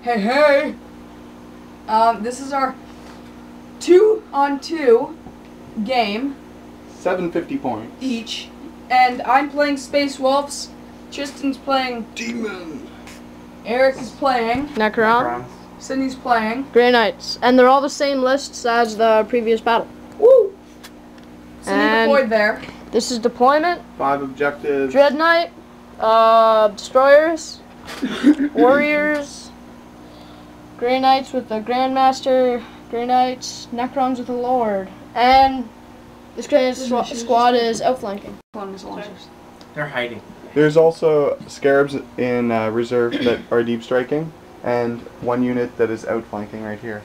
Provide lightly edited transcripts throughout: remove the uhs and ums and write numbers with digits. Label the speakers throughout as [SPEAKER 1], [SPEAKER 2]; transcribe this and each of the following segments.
[SPEAKER 1] Hey, hey! This is our 2-on-2 game.
[SPEAKER 2] 750 points.
[SPEAKER 1] Each. And I'm playing Space Wolves. Tristan's playing
[SPEAKER 2] Demon.
[SPEAKER 1] Eric is playing
[SPEAKER 3] Necrons.
[SPEAKER 1] Sydney's playing
[SPEAKER 3] Grey Knights. And they're all the same lists as the previous battle.
[SPEAKER 1] Woo! Sydney
[SPEAKER 3] And
[SPEAKER 1] deployed there.
[SPEAKER 3] This is deployment.
[SPEAKER 2] 5 objectives.
[SPEAKER 3] Dread Knight. Destroyers. Warriors. Grey Knights with the Grandmaster. Grey Knights. Necrons with the Lord. And this Grey squad is outflanking.
[SPEAKER 4] They're hiding.
[SPEAKER 2] There's also Scarabs in reserve that are deep striking, and 1 unit that is outflanking right here.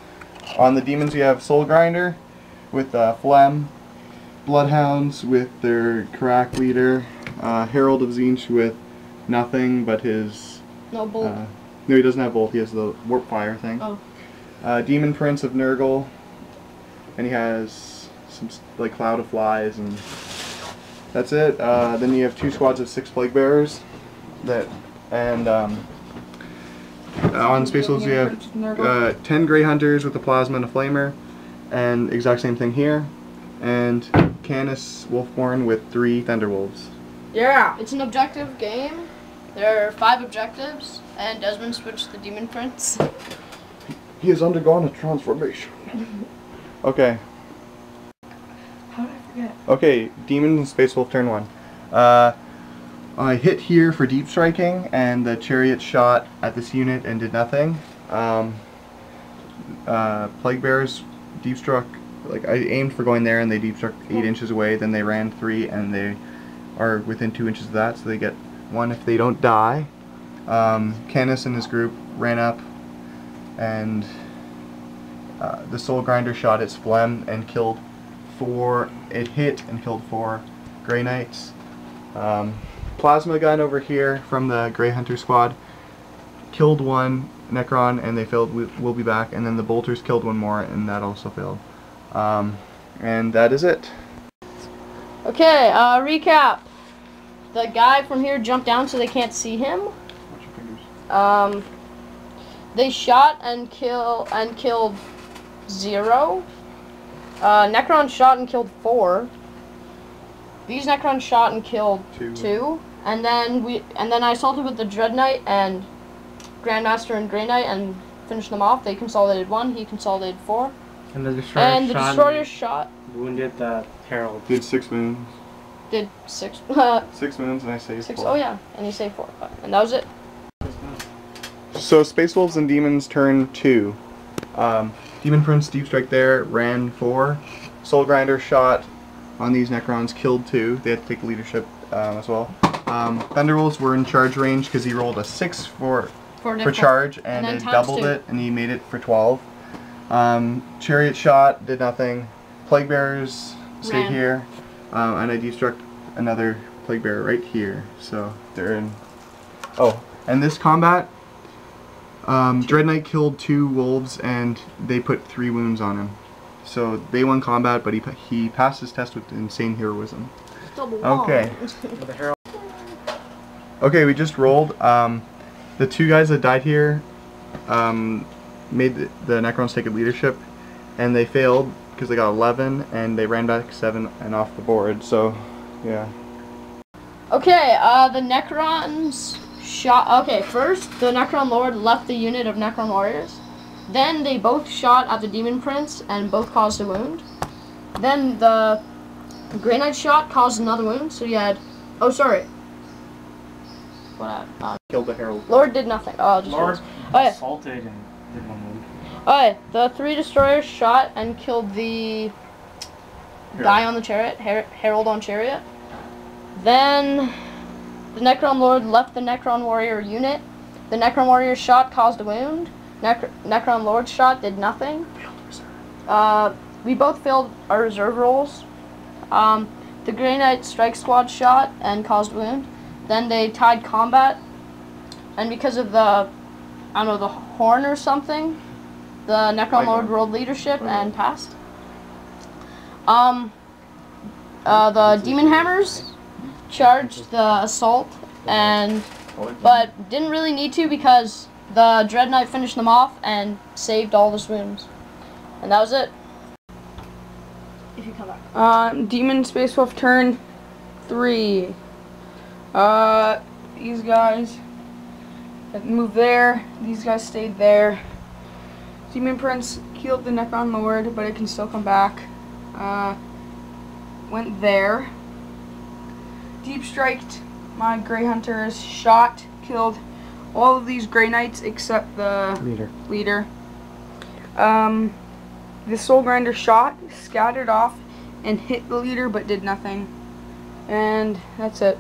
[SPEAKER 2] On the Demons we have Soul Grinder with Phlegm, Bloodhounds with their Karak leader, Herald of Zinch with nothing but his...
[SPEAKER 3] No bolt.
[SPEAKER 2] No, he doesn't have bolt, he has the Warp Fire thing.
[SPEAKER 3] Oh.
[SPEAKER 2] Demon Prince of Nurgle, and he has some like Cloud of Flies, and that's it. Then you have 2 squads of 6 Plague Bearers, and on Space Wolves you have 10 Grey Hunters with a Plasma and a Flamer, and exact same thing here, and Canis Wolfborn with 3 Thunderwolves.
[SPEAKER 3] Yeah, it's an objective game. There are 5 objectives, and Desmond switched the Demon Prince.
[SPEAKER 2] He has undergone a transformation. Okay.
[SPEAKER 1] How did I forget?
[SPEAKER 2] Okay, Demons and Space Wolf turn 1. I hit here for deep striking, and the chariot shot at this unit and did nothing. Plague Bears deep struck, like I aimed for going there and they deep struck 8 inches away, then they ran 3 and they are within 2 inches of that, so they get 1 if they don't die. Canis and his group ran up, and the Soul Grinder shot its Phlegm and killed 4, it hit and killed 4 Grey Knights. Plasma gun over here from the Grey Hunter squad killed 1 Necron and they failed. We'll be back. And then the Bolters killed 1 more and that also failed. And that is it.
[SPEAKER 3] Okay, recap. The guy from here jumped down so they can't see him.
[SPEAKER 2] Watch your fingers.
[SPEAKER 3] They shot and killed 0. Necron shot and killed 4. These Necrons shot and killed 2. And then I assaulted with the Dread Knight and Grandmaster and Grey Knight and finished them off. They consolidated 1, he consolidated 4.
[SPEAKER 4] And the destroyer
[SPEAKER 3] shot
[SPEAKER 4] wounded the Herald.
[SPEAKER 2] Did 6 wounds.
[SPEAKER 3] Did 6.
[SPEAKER 2] 6 wounds and I saved
[SPEAKER 3] 6.
[SPEAKER 2] 4.
[SPEAKER 3] Oh yeah, and he saved 4. And that was it.
[SPEAKER 2] So Space Wolves and Demons turn 2. Demon Prince deep strike there, ran 4. Soul Grinder shot on these Necrons, killed 2. They had to take leadership as well. Thunderwolves were in charge range because he rolled a 6 for charge and it doubled it, and he made it for 12. Chariot shot did nothing. Plague Bearers stayed here, and I deep struck another Plague Bearer right here. So they're in. Oh, and this combat, Dread Knight killed 2 wolves and they put 3 wounds on him. So they won combat, but he passed his test with insane heroism. Okay. Okay, we just rolled. The 2 guys that died here made the Necrons take a leadership, and they failed because they got 11, and they ran back 7 and off the board. So, yeah.
[SPEAKER 3] Okay, the Necrons shot. Okay, first the Necron Lord left the unit of Necron Warriors. Then they both shot at the Demon Prince and both caused a wound. Then the Grey Knight shot caused another wound, so you had... Oh, sorry. What?
[SPEAKER 2] Killed the Herald.
[SPEAKER 3] Lord did nothing. Oh, just
[SPEAKER 4] Lord assaulted and did 1 wound.
[SPEAKER 3] Okay, the 3 destroyers shot and killed the guy on the chariot, Herald on chariot. Then the Necron Lord left the Necron Warrior unit. The Necron Warrior shot caused a wound. Necron Lord's shot did nothing. We both failed our reserve rolls. The Grey Knight Strike Squad shot and caused a wound. Then they tied combat, and because of the, I don't know, the horn or something, the Necron Lord rolled leadership and passed. The Demon Hammers charged the assault, but didn't really need to because The Dread Knight finished them off and saved all the swoons. And that was it. If you come back.
[SPEAKER 1] Demon Space Wolf turn 3. These guys moved there. These guys stayed there. Demon Prince killed the Necron Lord, but it can still come back. Went there. Deep striked my Grey Hunters. Shot, killed all of these Grey Knights except the leader. The Soul Grinder shot, scattered off, and hit the leader, but did nothing. And that's it.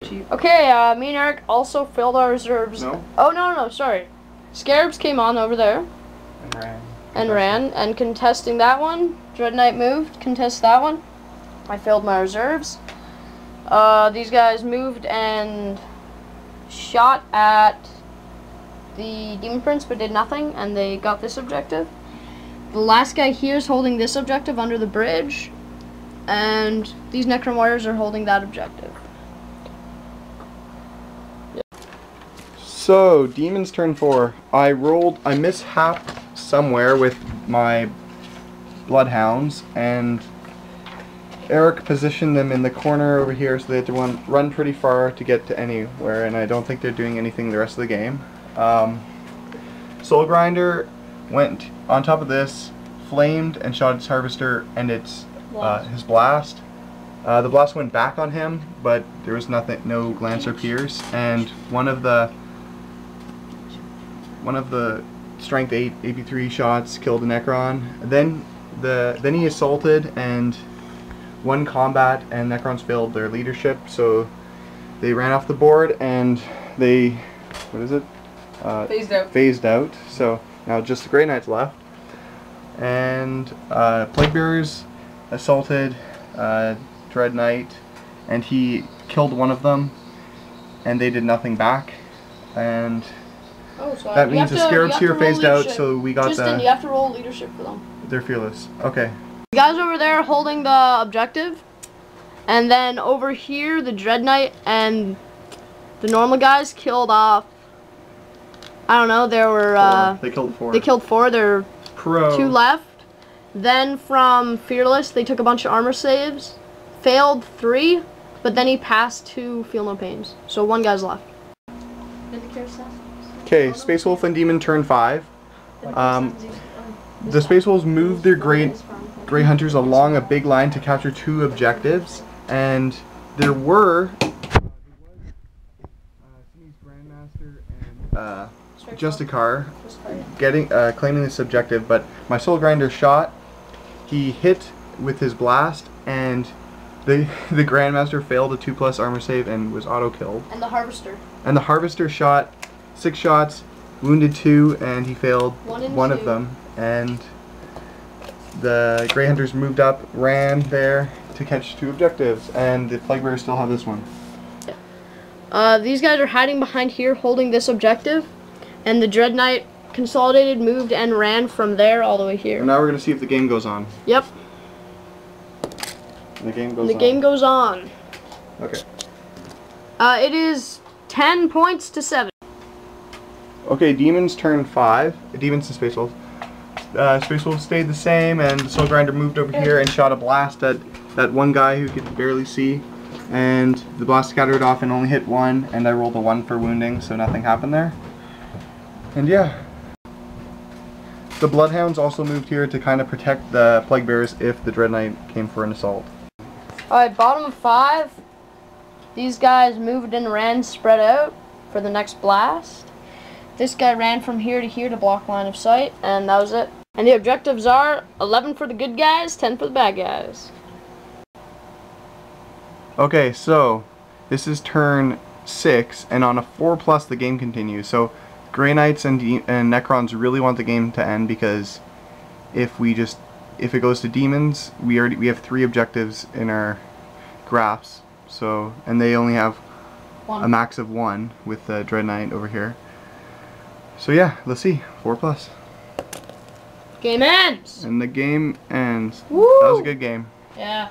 [SPEAKER 3] Okay, me and Eric also filled our reserves.
[SPEAKER 2] No.
[SPEAKER 3] Oh, no, sorry. Scarabs came on over there. And ran. And contesting that one. Dread Knight moved, contest that one. I filled my reserves. These guys moved and shot at the Demon Prince, but did nothing, and they got this objective. The last guy here is holding this objective under the bridge, and these Necron Warriors are holding that objective.
[SPEAKER 2] So, Demons turn 4. I mishapped somewhere with my Bloodhounds, and Eric positioned them in the corner over here, so they had to run pretty far to get to anywhere, and I don't think they're doing anything the rest of the game. Soul Grinder went on top of this, flamed and shot its Harvester and its his blast. The blast went back on him, but there was no glance or pierce, and one of the strength 8 AP3 shots killed the Necron. Then he assaulted and won combat, and Necrons failed their leadership, so they ran off the board and they phased out. So now just the Grey Knights left, and Plague Bearers assaulted Dread Knight, and he killed one of them, and they did nothing back, and that means the Scarabs here phased out, so we got
[SPEAKER 3] Justin, you have to roll leadership for them.
[SPEAKER 2] They're fearless. Okay.
[SPEAKER 3] The guys over there holding the objective, and then over here the Dread Knight and the normal guys killed off. I don't know. There were
[SPEAKER 2] they killed 4.
[SPEAKER 3] They killed 4. There were 2 left. Then from Fearless, they took a bunch of armor saves, failed 3, but then he passed 2 Feel No Pains. So 1 guy's left.
[SPEAKER 2] Okay, Space Wolf and Demon turn 5. The Space Wolves moved their Grey Hunters along a big line to capture 2 objectives, and there were Grandmaster and Justicar claiming this objective, but my Soul Grinder shot. He hit with his blast, and the Grandmaster failed a 2+ armor save and was auto killed.
[SPEAKER 3] And the Harvester.
[SPEAKER 2] And the Harvester shot 6 shots, wounded 2, and he failed one of them. And the Grey Hunters moved up, ran there to catch 2 objectives, and the Plague Bearers still have this one.
[SPEAKER 3] These guys are hiding behind here holding this objective, and the Dread Knight consolidated, moved, and ran from there all the way here.
[SPEAKER 2] And now we're going to see if the game goes on.
[SPEAKER 3] Yep.
[SPEAKER 2] The game goes on.
[SPEAKER 3] The game goes on.
[SPEAKER 2] Okay.
[SPEAKER 3] It is 10 points to 7.
[SPEAKER 2] Okay, Demons turn 5. Demons and Space Wolves. Space Wolves stayed the same, and the Soul Grinder moved over here and shot a blast at that one guy who could barely see. And the blast scattered off and only hit 1, and I rolled a 1 for wounding, so nothing happened there. And yeah. The Bloodhounds also moved here to kind of protect the Plague Bearers if the Dread Knight came for an assault.
[SPEAKER 3] Alright, bottom of 5. These guys moved and ran spread out for the next blast. This guy ran from here to here to block line of sight, and that was it. And the objectives are 11 for the good guys, 10 for the bad guys.
[SPEAKER 2] Okay, so this is turn 6, and on a 4+ the game continues. So Grey Knights and Necrons really want the game to end, because if it goes to Demons, we have 3 objectives in our graphs. So, and they only have
[SPEAKER 3] 1.
[SPEAKER 2] a max of 1 with the Dread Knight over here. So yeah, let's see. 4+.
[SPEAKER 3] Game ends!
[SPEAKER 2] And the game ends.
[SPEAKER 3] Woo!
[SPEAKER 2] That was a good game.
[SPEAKER 3] Yeah.